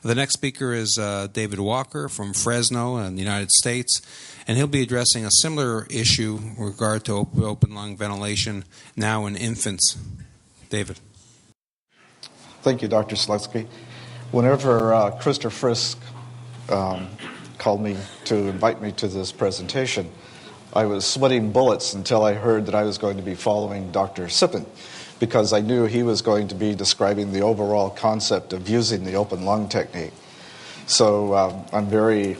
The next speaker is David Walker from Fresno in the United States, and he'll be addressing a similar issue in regard to open lung ventilation now in infants. David. Thank you, Dr. Slutsky. Whenever Christopher Frisk called me to invite me to this presentation, I was sweating bullets until I heard that I was going to be following Dr. Sippen, because I knew he was going to be describing the overall concept of using the open lung technique. So I'm very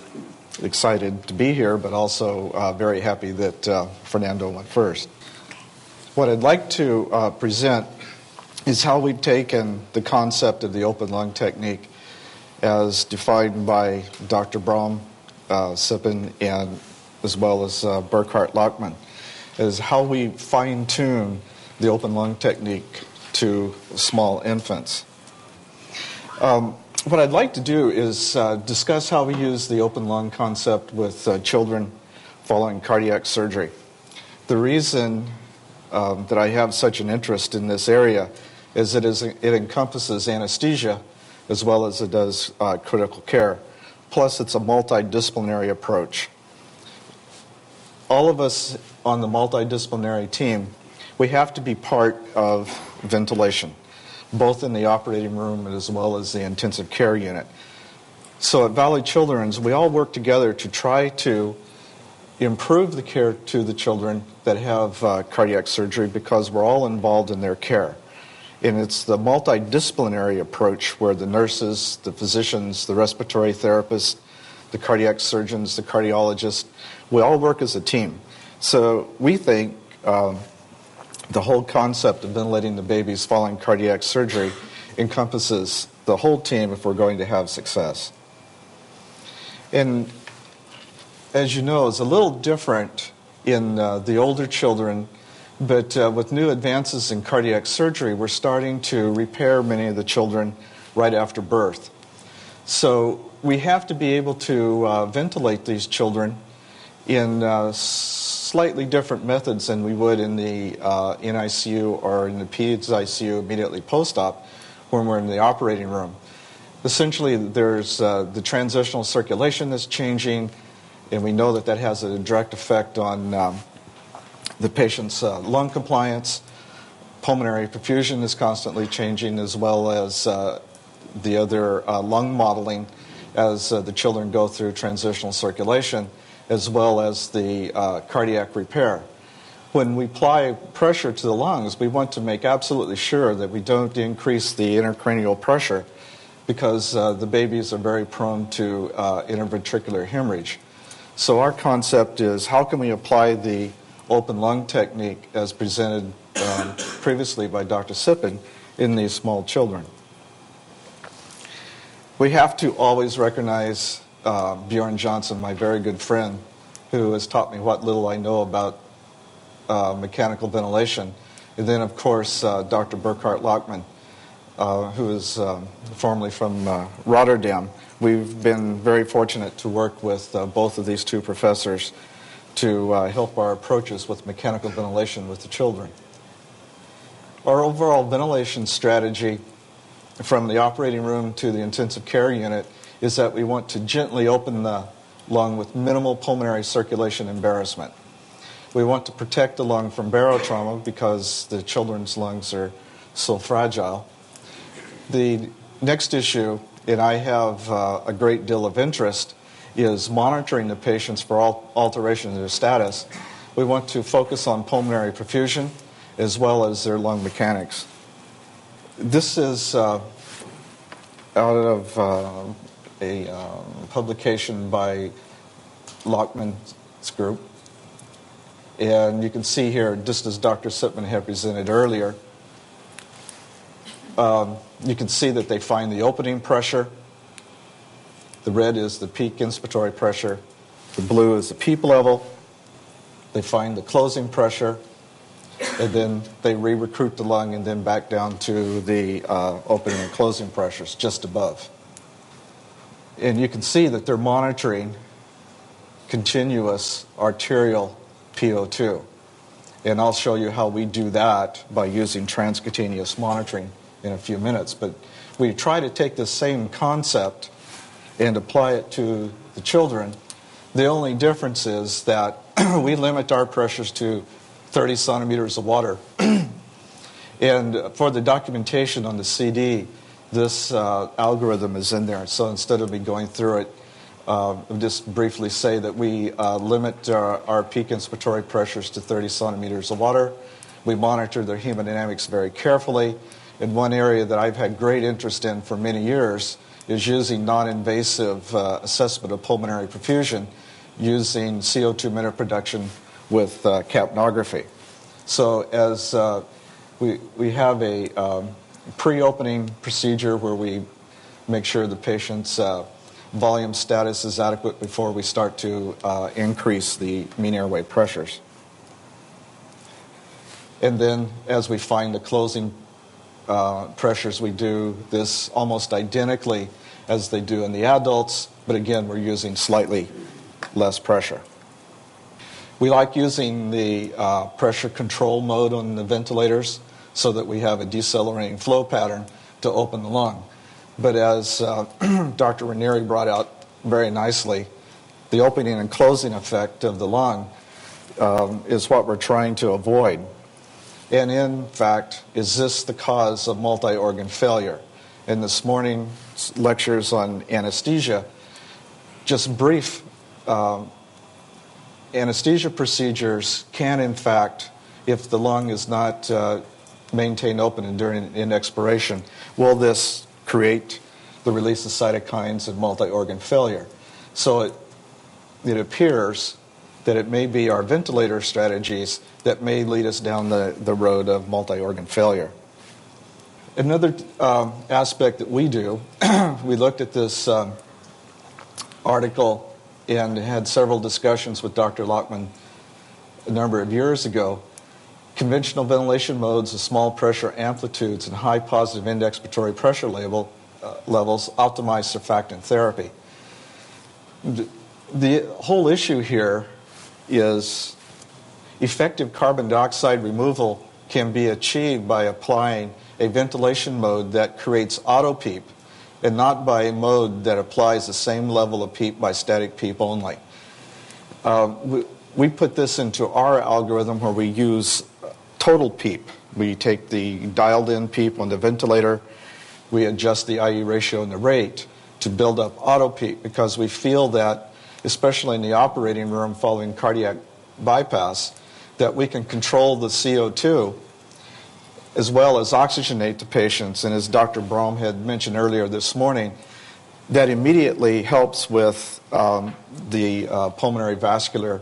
excited to be here, but also very happy that Fernando went first. What I'd like to present is how we've taken the concept of the open lung technique as defined by Dr. Braun, Sippen, and as well as Burkhard Lachmann, is how we fine-tune the open lung technique to small infants. What I'd like to do is discuss how we use the open lung concept with children following cardiac surgery. The reason that I have such an interest in this area is that it encompasses anesthesia as well as it does critical care. Plus, it's a multidisciplinary approach. All of us on the multidisciplinary team, we have to be part of ventilation, both in the operating room as well as the intensive care unit. So at Valley Children's, we all work together to try to improve the care to the children that have cardiac surgery, because we're all involved in their care. And it's the multidisciplinary approach where the nurses, the physicians, the respiratory therapists, the cardiac surgeons, the cardiologists, we all work as a team. So we think the whole concept of ventilating the babies following cardiac surgery encompasses the whole team if we're going to have success. And as you know, it's a little different in the older children, but with new advances in cardiac surgery, we're starting to repair many of the children right after birth. So we have to be able to ventilate these children in slightly different methods than we would in the NICU or in the peds ICU immediately post-op when we're in the operating room. Essentially, there's the transitional circulation that's changing, and we know that that has a direct effect on the patient's lung compliance. Pulmonary perfusion is constantly changing, as well as the other lung modeling as the children go through transitional circulation, as well as the cardiac repair. When we apply pressure to the lungs, we want to make absolutely sure that we don't increase the intracranial pressure, because the babies are very prone to interventricular hemorrhage. So our concept is, how can we apply the open lung technique as presented previously by Dr. Sippen in these small children? We have to always recognize Bjorn Johnson, my very good friend, who has taught me what little I know about mechanical ventilation. And then, of course, Dr. Burkhard Lachmann, who is formerly from Rotterdam. We've been very fortunate to work with both of these two professors to help our approaches with mechanical ventilation with the children. Our overall ventilation strategy from the operating room to the intensive care unit is that we want to gently open the lung with minimal pulmonary circulation embarrassment. We want to protect the lung from barotrauma because the children's lungs are so fragile. The next issue, and I have a great deal of interest, is monitoring the patients for alteration in their status. We want to focus on pulmonary perfusion as well as their lung mechanics. This is out of a publication by Lachmann's group. And you can see here, just as Dr. Sippen had presented earlier, you can see that they find the opening pressure. The red is the peak inspiratory pressure. The blue is the PEEP level. They find the closing pressure, and then they re-recruit the lung and then back down to the opening and closing pressures just above. And you can see that they're monitoring continuous arterial PO2. And I'll show you how we do that by using transcutaneous monitoring in a few minutes. But we try to take the same concept and apply it to the children. The only difference is that we limit our pressures to 30 centimeters of water. And for the documentation on the CD, this algorithm is in there. So instead of me going through it, I'll just briefly say that we limit our peak inspiratory pressures to 30 centimeters of water. We monitor their hemodynamics very carefully. And one area that I've had great interest in for many years is using non-invasive assessment of pulmonary perfusion using CO2 minute production with capnography. So as we have a pre-opening procedure where we make sure the patient's volume status is adequate before we start to increase the mean airway pressures. And then as we find the closing pressures, we do this almost identically as they do in the adults, but again, we're using slightly less pressure. We like using the pressure control mode on the ventilators so that we have a decelerating flow pattern to open the lung. But as Dr. Ranieri brought out very nicely, the opening and closing effect of the lung is what we're trying to avoid. And in fact, is this the cause of multi-organ failure? In this morning's lectures on anesthesia, just brief anesthesia procedures can, in fact, if the lung is not maintained open and during in expiration, will this create the release of cytokines and multi-organ failure? So it appears that it may be our ventilator strategies that may lead us down the road of multi-organ failure. Another aspect that we do, we looked at this article and had several discussions with Dr. Lachmann a number of years ago. Conventional ventilation modes of small pressure amplitudes and high positive index expiratory pressure levels optimize surfactant therapy. The whole issue here is effective carbon dioxide removal can be achieved by applying a ventilation mode that creates auto PEEP and not by a mode that applies the same level of PEEP by static PEEP only. We put this into our algorithm where we use total PEEP. We take the dialed in PEEP on the ventilator, we adjust the IE ratio and the rate to build up auto PEEP because we feel that, especially in the operating room following cardiac bypass, that we can control the CO2 as well as oxygenate the patients. And as Dr. Brom had mentioned earlier this morning, that immediately helps with the pulmonary vascular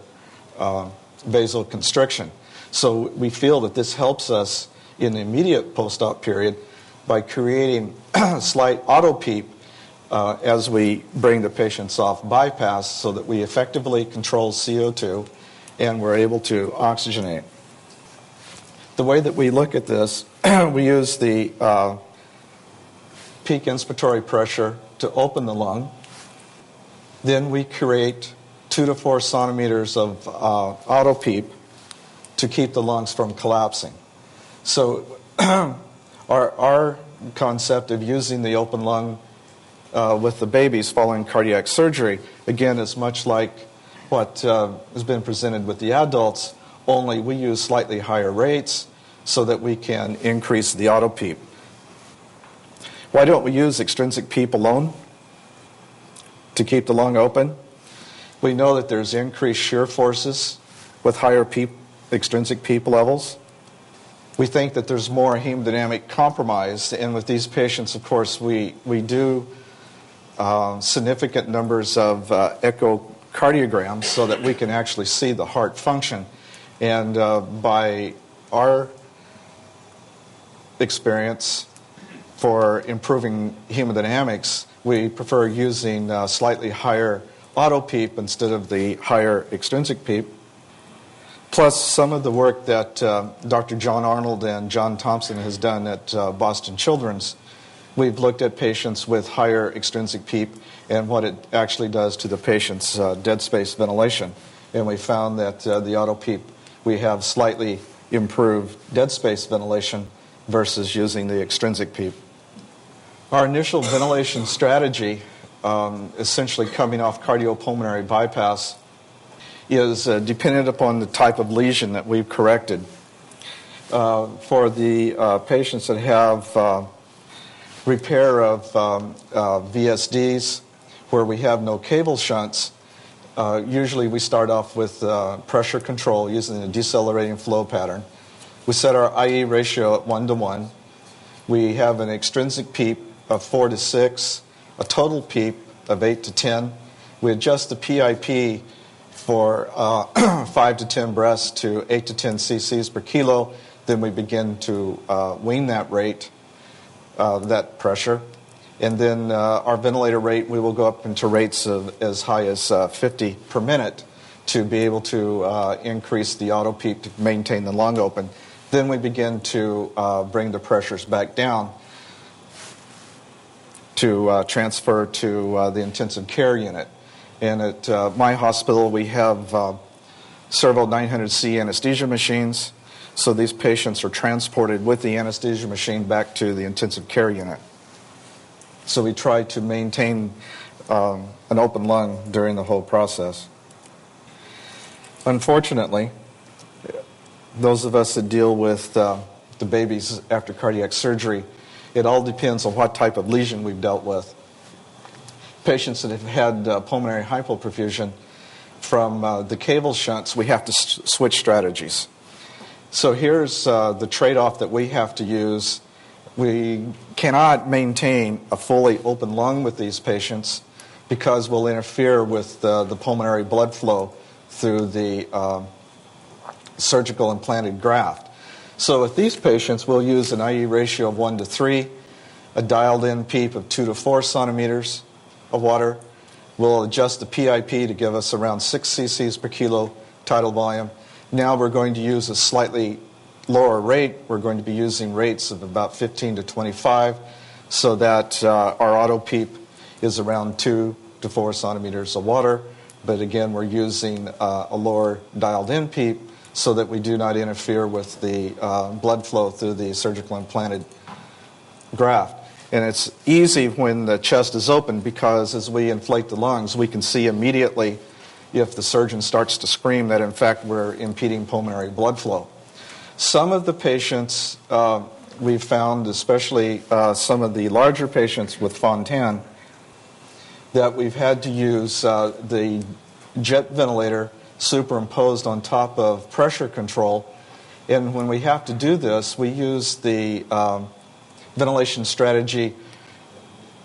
vasoconstriction. So we feel that this helps us in the immediate post-op period by creating slight auto PEEP as we bring the patients off bypass so that we effectively control CO2 and we're able to oxygenate. The way that we look at this, we use the peak inspiratory pressure to open the lung. Then we create 2 to 4 centimeters of auto PEEP to keep the lungs from collapsing. So our concept of using the open lung with the babies following cardiac surgery, again, is much like what has been presented with the adults, only we use slightly higher rates so that we can increase the auto PEEP. Why don't we use extrinsic PEEP alone to keep the lung open? We know that there's increased shear forces with higher PEEP, extrinsic PEEP levels. We think that there's more hemodynamic compromise, and with these patients, of course, we do significant numbers of echocardiograms so that we can actually see the heart function. And by our experience for improving hemodynamics, we prefer using slightly higher auto PEEP instead of the higher extrinsic PEEP. Plus, some of the work that Dr. John Arnold and John Thompson has done at Boston Children's, we've looked at patients with higher extrinsic PEEP and what it actually does to the patient's dead space ventilation. And we found that the auto PEEP, we have slightly improved dead space ventilation versus using the extrinsic PEEP. Our initial ventilation strategy essentially coming off cardiopulmonary bypass is dependent upon the type of lesion that we've corrected. For the patients that have repair of VSDs where we have no cable shunts, usually we start off with pressure control using a decelerating flow pattern. We set our IE ratio at 1:1. We have an extrinsic PEEP of 4 to 6, a total PEEP of 8 to 10. We adjust the PIP for 5 to 10 breaths to 8 to 10 cc's per kilo. Then we begin to wean that rate, that pressure. And then our ventilator rate, we will go up into rates of as high as 50 per minute to be able to increase the auto PEEP to maintain the lung open. Then we begin to bring the pressures back down to transfer to the intensive care unit. And at my hospital, we have several 900C anesthesia machines. So these patients are transported with the anesthesia machine back to the intensive care unit. So we try to maintain an open lung during the whole process. Unfortunately, those of us that deal with the babies after cardiac surgery, it all depends on what type of lesion we've dealt with. Patients that have had pulmonary hypoperfusion from the cable shunts, we have to switch strategies. So here's the trade-off that we have to use. We cannot maintain a fully open lung with these patients because we'll interfere with the pulmonary blood flow through the surgical implanted graft. So with these patients, we'll use an IE ratio of 1 to 3, a dialed-in PEEP of 2 to 4 centimeters of water. We'll adjust the PIP to give us around 6 cc's per kilo tidal volume. Now we're going to use a slightly lower rate. We're going to be using rates of about 15 to 25 so that our auto PEEP is around 2 to 4 centimeters of water. But again, we're using a lower dialed-in PEEP so that we do not interfere with the blood flow through the surgical implanted graft. And it's easy when the chest is open because as we inflate the lungs, we can see immediately if the surgeon starts to scream that in fact we're impeding pulmonary blood flow. Some of the patients we've found, especially some of the larger patients with Fontan, that we've had to use the jet ventilator superimposed on top of pressure control. And when we have to do this, we use the ventilation strategy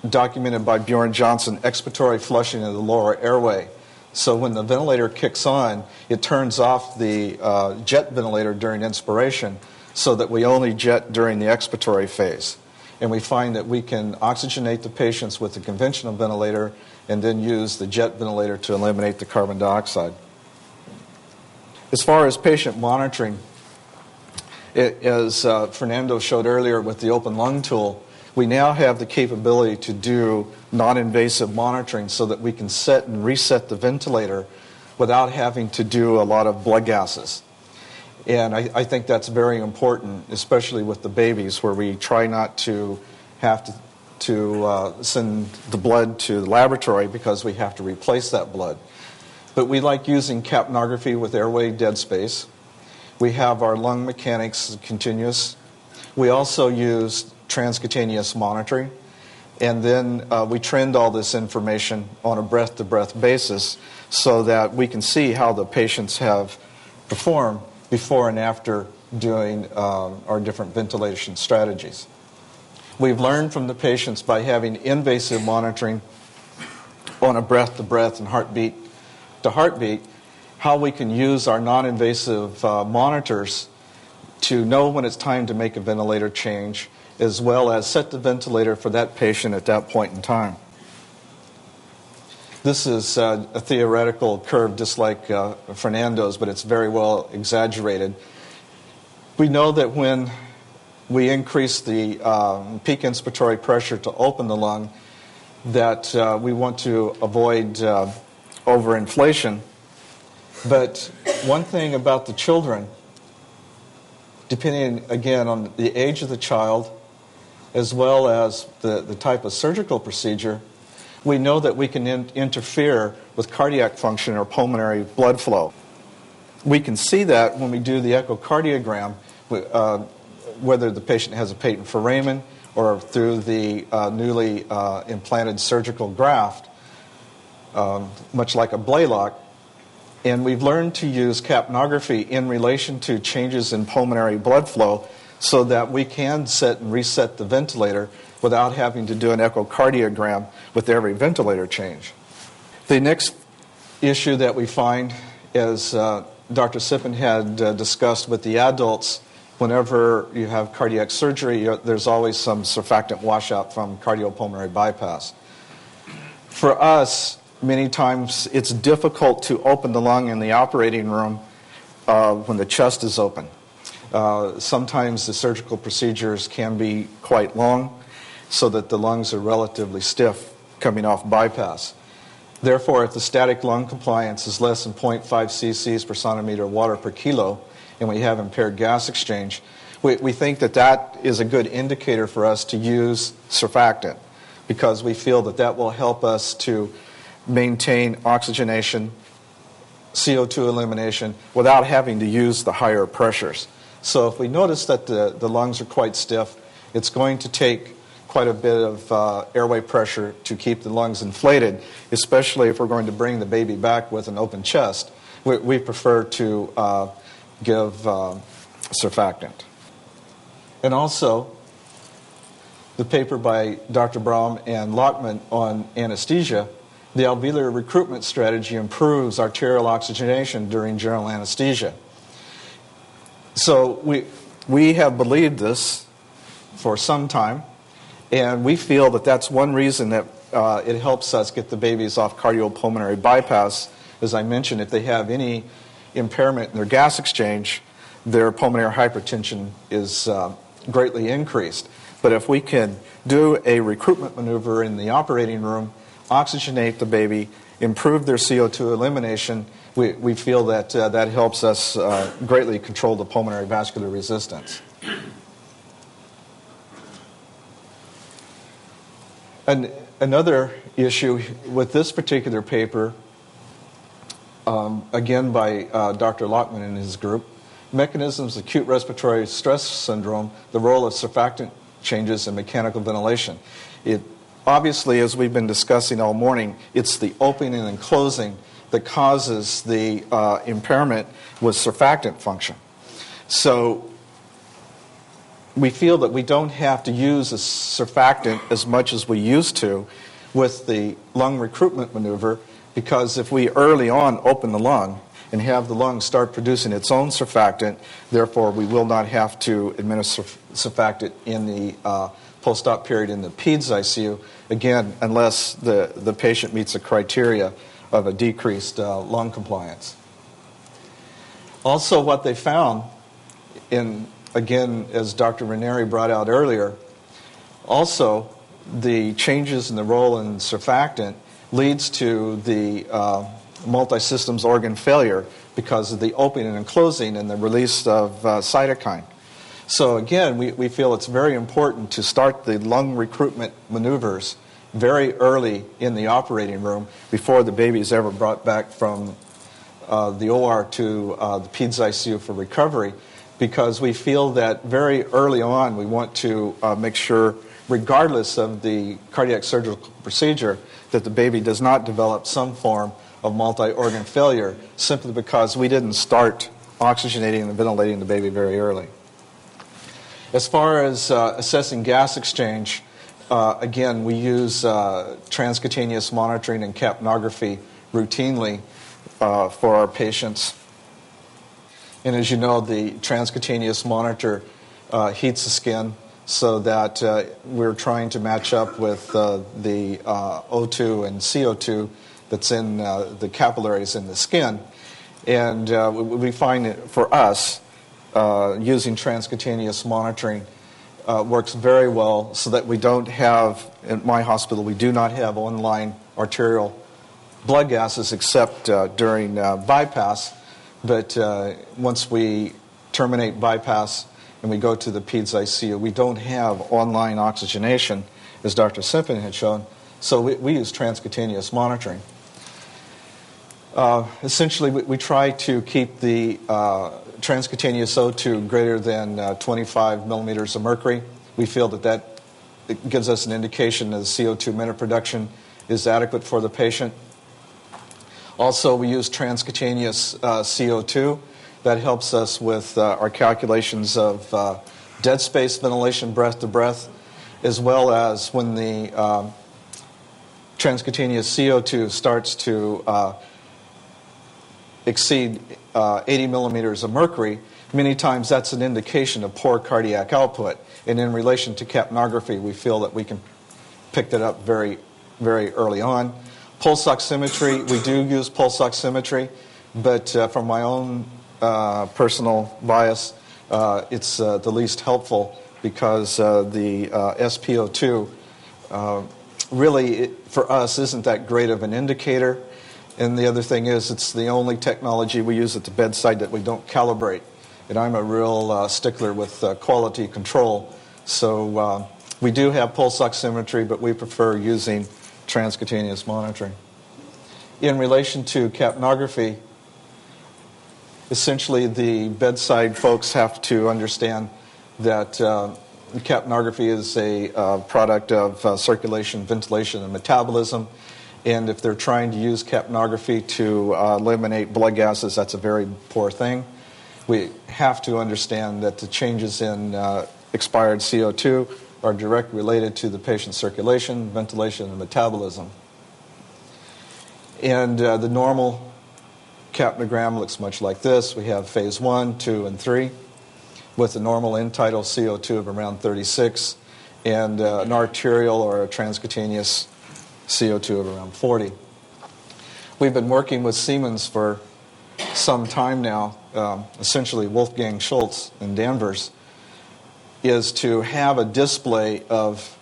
documented by Bjorn Johnson, expiratory flushing of the lower airway. So when the ventilator kicks on, it turns off the jet ventilator during inspiration so that we only jet during the expiratory phase. And we find that we can oxygenate the patients with the conventional ventilator and then use the jet ventilator to eliminate the carbon dioxide. As far as patient monitoring, as Fernando showed earlier with the open lung tool, we now have the capability to do non-invasive monitoring so that we can set and reset the ventilator without having to do a lot of blood gases. And I think that's very important, especially with the babies, where we try not to have to send the blood to the laboratory because we have to replace that blood. But we like using capnography with airway dead space. We have our lung mechanics continuous. We also use transcutaneous monitoring. And then we trend all this information on a breath-to-breath basis so that we can see how the patients have performed before and after doing our different ventilation strategies. We've learned from the patients by having invasive monitoring on a breath-to-breath and heartbeat-to-heartbeat how we can use our non-invasive monitors to know when it's time to make a ventilator change, as well as set the ventilator for that patient at that point in time. This is a theoretical curve just like Fernando's, but it's very well exaggerated. We know that when we increase the peak inspiratory pressure to open the lung, that we want to avoid overinflation. But one thing about the children, depending again on the age of the child, as well as the type of surgical procedure, we know that we can interfere with cardiac function or pulmonary blood flow. We can see that when we do the echocardiogram, whether the patient has a patent foramen or through the newly implanted surgical graft, much like a Blaylock. And we've learned to use capnography in relation to changes in pulmonary blood flow so that we can set and reset the ventilator without having to do an echocardiogram with every ventilator change. The next issue that we find, as Dr. Sippen had discussed with the adults, whenever you have cardiac surgery, there's always some surfactant washout from cardiopulmonary bypass. For us, many times it's difficult to open the lung in the operating room when the chest is open. Sometimes the surgical procedures can be quite long so that the lungs are relatively stiff coming off bypass. Therefore, if the static lung compliance is less than 0.5 cc's per centimeter of water per kilo, and we have impaired gas exchange, we think that that is a good indicator for us to use surfactant, because we feel that that will help us to maintain oxygenation, CO2 elimination, without having to use the higher pressures. So if we notice that the lungs are quite stiff, it's going to take quite a bit of airway pressure to keep the lungs inflated, especially if we're going to bring the baby back with an open chest. We prefer to give surfactant. And also, the paper by Dr. Braum and Lachmann on anesthesia, the alveolar recruitment strategy improves arterial oxygenation during general anesthesia. So we have believed this for some time, and we feel that that's one reason that it helps us get the babies off cardiopulmonary bypass. As I mentioned, if they have any impairment in their gas exchange, their pulmonary hypertension is greatly increased. But if we can do a recruitment maneuver in the operating room, oxygenate the baby, improve their CO2 elimination, we feel that that helps us greatly control the pulmonary vascular resistance. And another issue with this particular paper, again by Dr. Lachmann and his group, mechanisms of acute respiratory stress syndrome, the role of surfactant changes in mechanical ventilation. It obviously, as we've been discussing all morning, it's the opening and closing that causes the impairment with surfactant function. So we feel that we don't have to use a surfactant as much as we used to with the lung recruitment maneuver, because if we early on open the lung and have the lung start producing its own surfactant, therefore we will not have to administer surfactant in the post-op period in the PEDS ICU, again, unless the patient meets the criteria of a decreased lung compliance. Also, what they found, again, as Dr. Ranieri brought out earlier, also the changes in the role in surfactant leads to the multi-systems organ failure because of the opening and closing and the release of cytokine. So again, we feel it's very important to start the lung recruitment maneuvers very early in the operating room before the baby is ever brought back from the OR to the PEDS ICU for recovery, because we feel that very early on we want to make sure, regardless of the cardiac surgical procedure, that the baby does not develop some form of multi-organ failure simply because we didn't start oxygenating and ventilating the baby very early. As far as assessing gas exchange, again, we use transcutaneous monitoring and capnography routinely for our patients. And as you know, the transcutaneous monitor heats the skin so that we're trying to match up with the O2 and CO2 that's in the capillaries in the skin. And we find it, for us, using transcutaneous monitoring works very well, so that we don't have, in my hospital, we do not have online arterial blood gases except during bypass. But once we terminate bypass and we go to the PEDS ICU, we don't have online oxygenation, as Dr. Sippen had shown. So we use transcutaneous monitoring. Essentially, we try to keep the transcutaneous O2 greater than 25 millimeters of mercury. We feel that it gives us an indication that the CO2 minute production is adequate for the patient. Also, we use transcutaneous CO2. That helps us with our calculations of dead space ventilation, breath to breath, as well as when the transcutaneous CO2 starts to exceed 80 millimeters of mercury. Many times that's an indication of poor cardiac output. And in relation to capnography, we feel that we can pick that up very, very early on. Pulse oximetry, we do use pulse oximetry, but from my own personal bias, it's the least helpful because the SpO2 really, for us, isn't that great of an indicator. And the other thing is, it's the only technology we use at the bedside that we don't calibrate. And I'm a real stickler with quality control. So we do have pulse oximetry, but we prefer using transcutaneous monitoring. In relation to capnography, essentially the bedside folks have to understand that capnography is a product of circulation, ventilation, and metabolism. And if they're trying to use capnography to eliminate blood gases, that's a very poor thing. We have to understand that the changes in expired CO2 are directly related to the patient's circulation, ventilation, and metabolism. And the normal capnogram looks much like this. We have phase 1, 2, and 3 with a normal end-tidal CO2 of around 36 and an arterial or a transcutaneous CO2 of around 40. We've been working with Siemens for some time now, essentially Wolfgang Schultz in Danvers, is to have a display of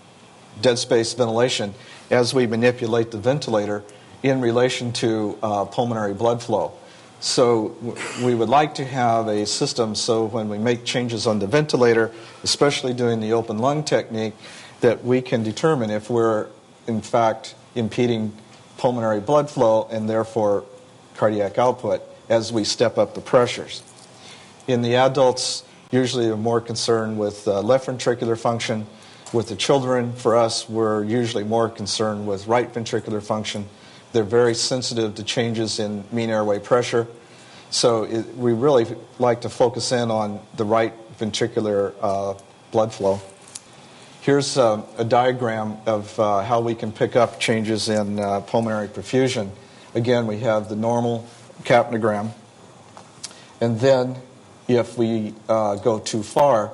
dead space ventilation as we manipulate the ventilator in relation to pulmonary blood flow. So we would like to have a system so when we make changes on the ventilator, especially doing the open lung technique, that we can determine if we're in fact impeding pulmonary blood flow and therefore cardiac output as we step up the pressures. In the adults, usually we're more concerned with left ventricular function. With the children, for us, we're usually more concerned with right ventricular function. They're very sensitive to changes in mean airway pressure. So we really like to focus in on the right ventricular blood flow. Here's a diagram of how we can pick up changes in pulmonary perfusion. Again, we have the normal capnogram. And then if we go too far,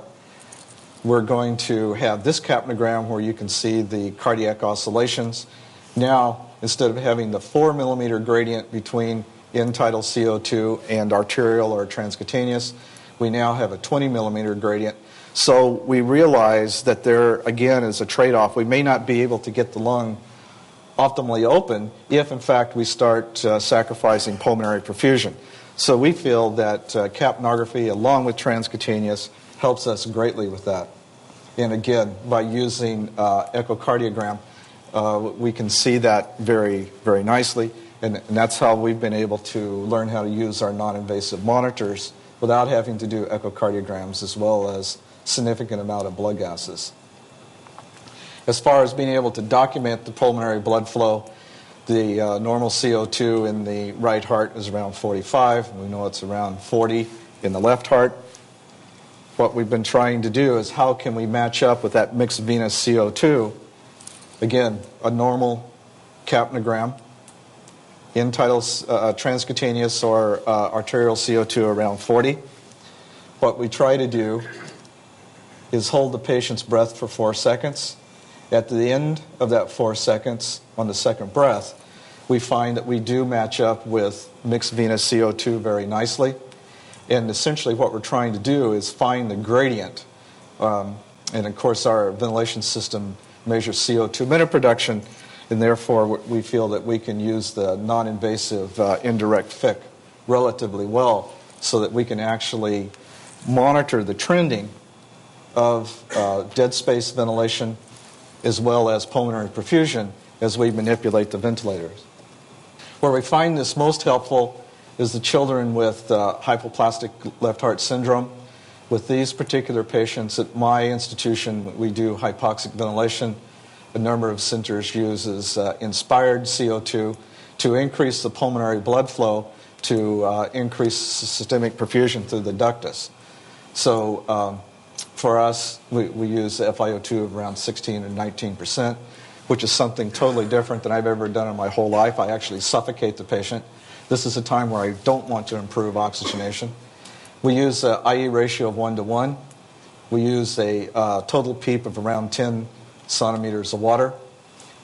we're going to have this capnogram where you can see the cardiac oscillations. Now, instead of having the 4 millimeter gradient between end-tidal CO2 and arterial or transcutaneous, we now have a 20 millimeter gradient. So we realize that there, again, is a trade-off. We may not be able to get the lung optimally open if, in fact, we start sacrificing pulmonary perfusion. So we feel that capnography, along with transcutaneous, helps us greatly with that. And again, by using echocardiogram, we can see that very, very nicely. And that's how we've been able to learn how to use our non-invasive monitors without having to do echocardiograms as well as significant amount of blood gases. As far as being able to document the pulmonary blood flow, the normal CO2 in the right heart is around 45. We know it's around 40 in the left heart. What we've been trying to do is how can we match up with that mixed venous CO2. Again, a normal capnogram, end-tidal transcutaneous or arterial CO2 around 40. What we try to do is hold the patient's breath for 4 seconds. At the end of that 4 seconds, on the second breath, we find that we do match up with mixed venous CO2 very nicely. And essentially what we're trying to do is find the gradient. And of course our ventilation system measures CO2 minute production, and therefore we feel that we can use the non-invasive indirect FIC relatively well so that we can actually monitor the trending of dead space ventilation as well as pulmonary perfusion as we manipulate the ventilators. Where we find this most helpful is the children with hypoplastic left heart syndrome. With these particular patients at my institution, we do hypoxic ventilation. A number of centers uses inspired CO2 to increase the pulmonary blood flow to increase systemic perfusion through the ductus. So for us, we use FiO2 of around 16 and 19%, which is something totally different than I've ever done in my whole life. I actually suffocate the patient. This is a time where I don't want to improve oxygenation. We use an IE ratio of 1:1. We use a total PEEP of around 10 centimeters of water.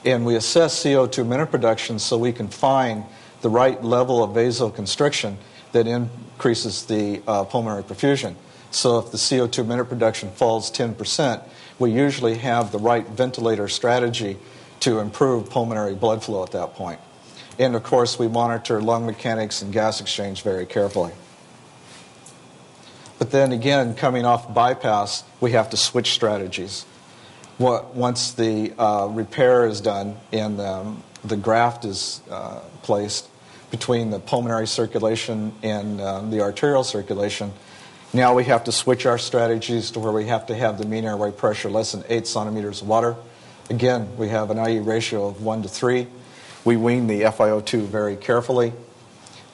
And we assess CO2 minute production so we can find the right level of vasoconstriction that increases the pulmonary perfusion. So if the CO2 minute production falls 10%, we usually have the right ventilator strategy to improve pulmonary blood flow at that point. And of course, we monitor lung mechanics and gas exchange very carefully. But then again, coming off bypass, we have to switch strategies. Once the repair is done and the graft is placed between the pulmonary circulation and the arterial circulation, now we have to switch our strategies to where we have to have the mean airway pressure less than 8 centimeters of water. Again, we have an IE ratio of 1:3. We wean the FiO2 very carefully.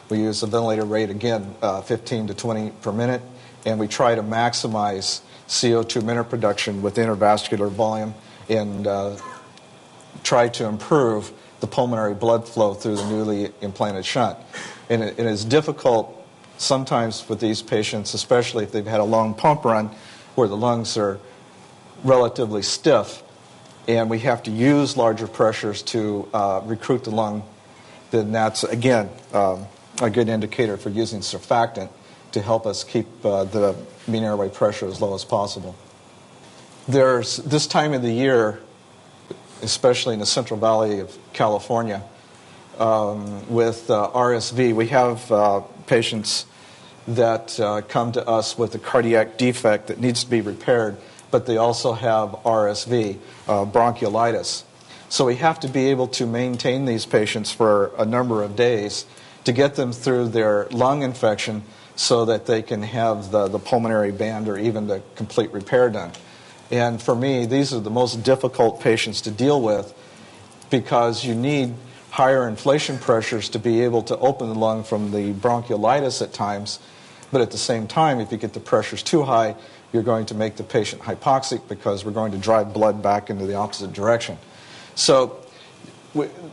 We use a ventilator rate, again, 15 to 20 per minute, and we try to maximize CO2 minute production with intravascular volume and try to improve the pulmonary blood flow through the newly implanted shunt. And it is difficult sometimes with these patients, especially if they've had a long pump run where the lungs are relatively stiff and we have to use larger pressures to recruit the lung, then that's, again, a good indicator for using surfactant to help us keep the mean airway pressure as low as possible. There's this time of the year, especially in the Central Valley of California, with RSV, we have patients that come to us with a cardiac defect that needs to be repaired, but they also have RSV, bronchiolitis. So we have to be able to maintain these patients for a number of days to get them through their lung infection so that they can have the pulmonary band or even the complete repair done. And for me, these are the most difficult patients to deal with because you need higher inflation pressures to be able to open the lung from the bronchiolitis at times. But at the same time, if you get the pressures too high, you're going to make the patient hypoxic because we're going to drive blood back into the opposite direction. So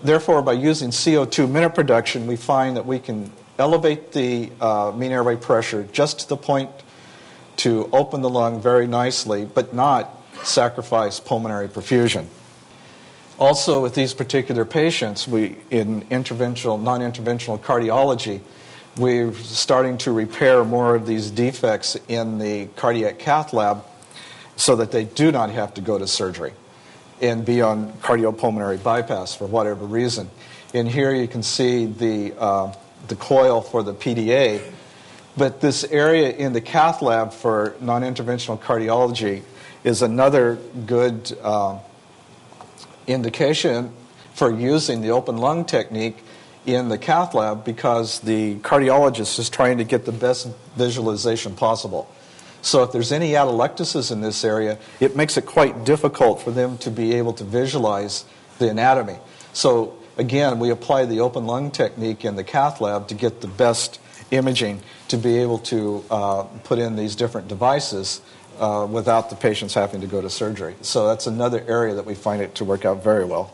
therefore, by using CO2 minute production, we find that we can elevate the mean airway pressure just to the point to open the lung very nicely, but not sacrifice pulmonary perfusion. Also, with these particular patients, in non-interventional cardiology, we're starting to repair more of these defects in the cardiac cath lab so that they do not have to go to surgery and be on cardiopulmonary bypass for whatever reason. And here you can see the coil for the PDA. But this area in the cath lab for non-interventional cardiology is another good indication for using the open lung technique in the cath lab because the cardiologist is trying to get the best visualization possible. So if there's any atelectasis in this area, it makes it quite difficult for them to be able to visualize the anatomy. So again, we apply the open lung technique in the cath lab to get the best imaging to be able to put in these different devices without the patients having to go to surgery. So that's another area that we find it to work out very well.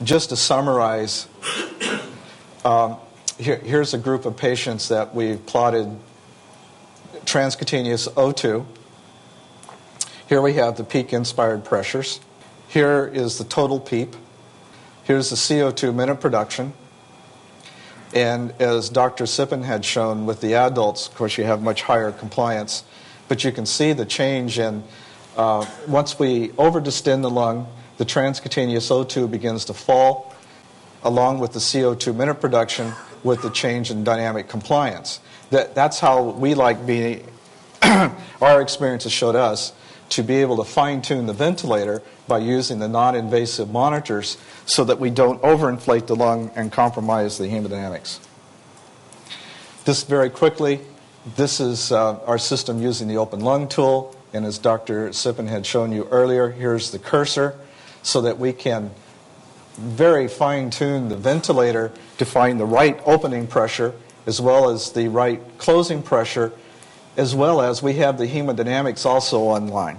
Just to summarize, here's a group of patients that we've plotted transcutaneous O2. Here we have the peak inspired pressures. Here is the total PEEP. Here's the CO2 minute production. And as Dr. Sippen had shown with the adults, of course, you have much higher compliance. But you can see the change in, once we overdistend the lung, the transcutaneous O2 begins to fall, along with the CO2 minute production with the change in dynamic compliance. That's how we like being, our experience has showed us to be able to fine-tune the ventilator by using the non-invasive monitors so that we don't overinflate the lung and compromise the hemodynamics. Just very quickly, this is our system using the open lung tool, and as Dr. Sippen had shown you earlier, here's the cursor so that we can very fine-tune the ventilator to find the right opening pressure as well as the right closing pressure, as well as we have the hemodynamics also online.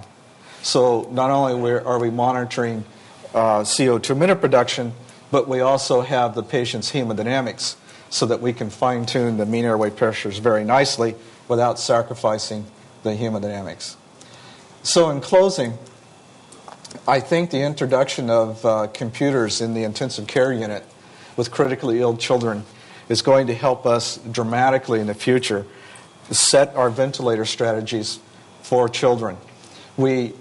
So not only are we monitoring CO2 minute production, but we also have the patient's hemodynamics so that we can fine-tune the mean airway pressures very nicely without sacrificing the hemodynamics. So in closing, I think the introduction of computers in the intensive care unit with critically ill children is going to help us dramatically in the future set our ventilator strategies for children. We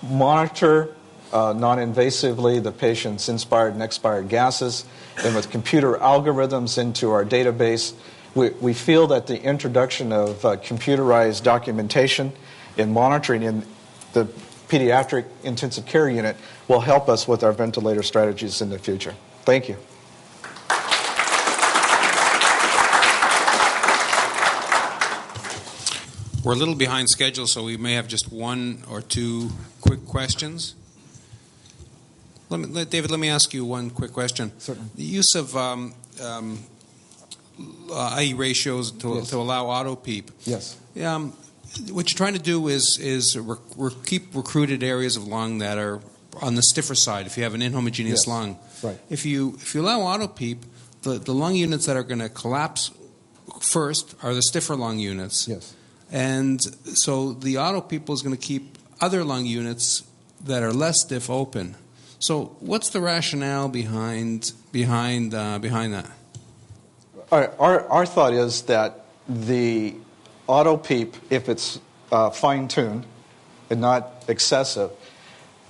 monitor non-invasively the patient's inspired and expired gases, and with computer algorithms into our database, we feel that the introduction of computerized documentation and monitoring in the pediatric intensive care unit will help us with our ventilator strategies in the future. Thank you. We're a little behind schedule, so we may have just one or two quick questions. David, let me ask you one quick question. Certainly. The use of IE ratios to allow auto PEEP. Yes. What you're trying to do is keep recruited areas of lung that are on the stiffer side. If you have an inhomogeneous lung, right. If you allow auto PEEP, the lung units that are going to collapse first are the stiffer lung units. Yes. And so the auto PEEP is going to keep other lung units that are less stiff open. So what's the rationale behind that? Our thought is that the auto PEEP, if it's fine-tuned and not excessive,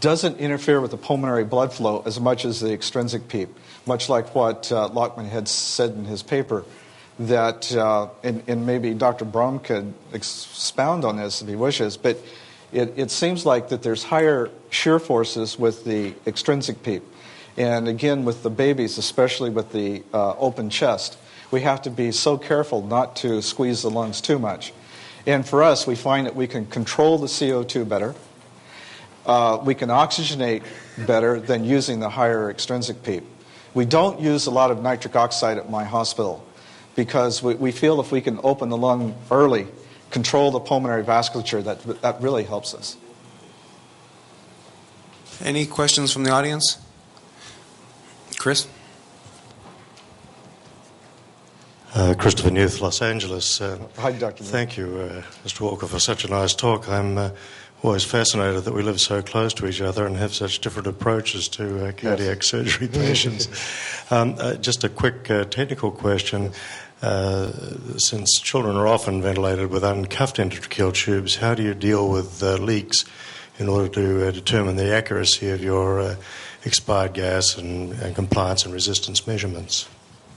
doesn't interfere with the pulmonary blood flow as much as the extrinsic PEEP, much like what Lachmann had said in his paper, that, and maybe Dr. Brom could expound on this if he wishes, but it seems like that there's higher shear forces with the extrinsic PEEP. And again, with the babies, especially with the open chest, we have to be so careful not to squeeze the lungs too much. And for us, we find that we can control the CO2 better. We can oxygenate better than using the higher extrinsic PEEP. We don't use a lot of nitric oxide at my hospital because we feel if we can open the lung early, control the pulmonary vasculature, that really helps us. Any questions from the audience? Chris? Christopher Newth, Los Angeles. Hi, Dr. Newth. Thank you, Mr. Walker, for such a nice talk. I'm always fascinated that we live so close to each other and have such different approaches to cardiac surgery patients. Just a quick technical question. Since children are often ventilated with uncuffed endotracheal tubes, how do you deal with leaks in order to determine the accuracy of your expired gas and compliance and resistance measurements?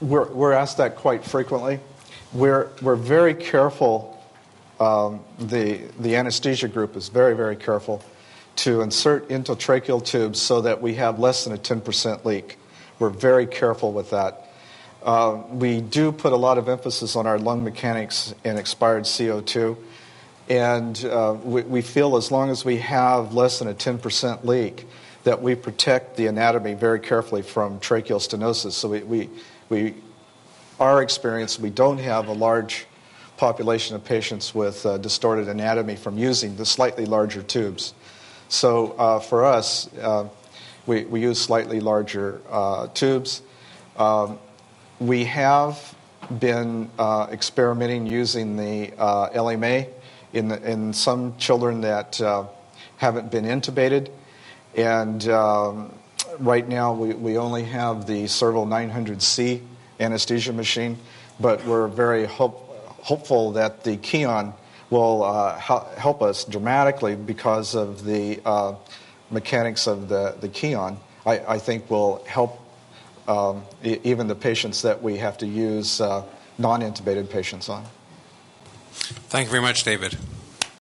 We're asked that quite frequently. We're very careful. The anesthesia group is very, very careful to insert endotracheal tubes so that we have less than a 10% leak. We're very careful with that. We do put a lot of emphasis on our lung mechanics and expired CO2. And we feel as long as we have less than a 10% leak, that we protect the anatomy very carefully from tracheal stenosis. So our experience, we don't have a large population of patients with distorted anatomy from using the slightly larger tubes. So for us, we use slightly larger tubes. We have been experimenting using the LMA in some children that haven't been intubated. And right now we only have the Serval 900C anesthesia machine, but we're very hopeful that the Keon will help us dramatically because of the mechanics of the Keon. I think will help even the patients that we have to use non-intubated patients on. Thank you very much, David.